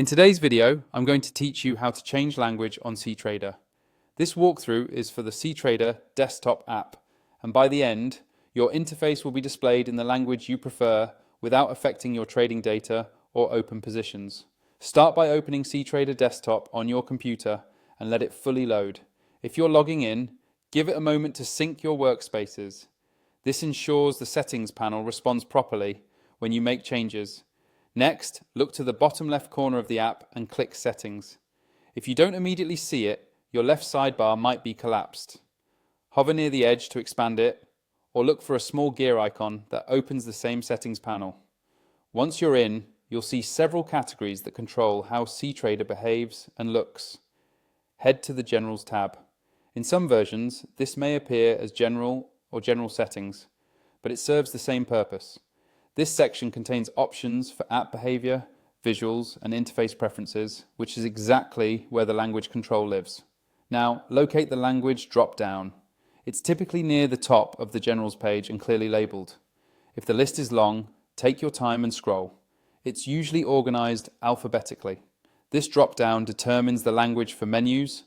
In today's video, I'm going to teach you how to change language on Ctrader. This walkthrough is for the Ctrader desktop app, and by the end, your interface will be displayed in the language you prefer without affecting your trading data or open positions. Start by opening Ctrader desktop on your computer and let it fully load. If you're logging in, give it a moment to sync your workspaces. This ensures the settings panel responds properly when you make changes. Next, look to the bottom left corner of the app and click Settings. If you don't immediately see it, your left sidebar might be collapsed. Hover near the edge to expand it, or look for a small gear icon that opens the same settings panel. Once you're in, you'll see several categories that control how Ctrader behaves and looks. Head to the Generals tab. In some versions, this may appear as General or General Settings, but it serves the same purpose. This section contains options for app behavior, visuals, and interface preferences, which is exactly where the language control lives. Now, locate the language drop-down. It's typically near the top of the Generals page and clearly labeled. If the list is long, take your time and scroll. It's usually organized alphabetically. This drop-down determines the language for menus,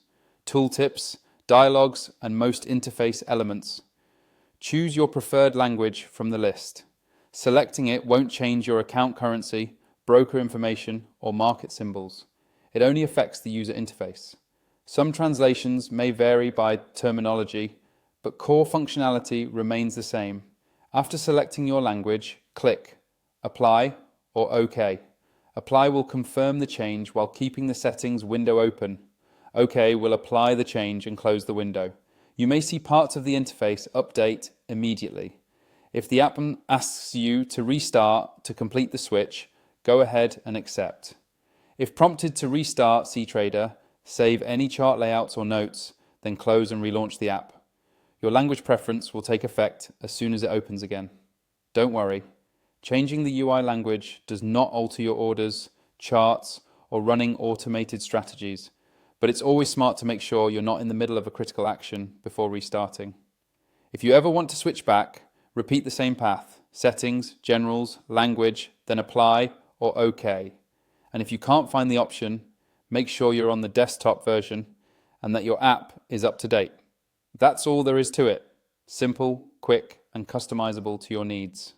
tooltips, dialogues, and most interface elements. Choose your preferred language from the list. Selecting it won't change your account currency, broker information, or market symbols. It only affects the user interface. Some translations may vary by terminology, but core functionality remains the same. After selecting your language, click Apply or OK. Apply will confirm the change while keeping the settings window open. OK will apply the change and close the window. You may see parts of the interface update immediately. If the app asks you to restart to complete the switch, go ahead and accept. If prompted to restart Ctrader, save any chart layouts or notes, then close and relaunch the app. Your language preference will take effect as soon as it opens again. Don't worry, changing the UI language does not alter your orders, charts, or running automated strategies, but it's always smart to make sure you're not in the middle of a critical action before restarting. If you ever want to switch back, repeat the same path: Settings, Generals, Language, then Apply or OK. And if you can't find the option, make sure you're on the desktop version and that your app is up to date. That's all there is to it. Simple, quick, and customizable to your needs.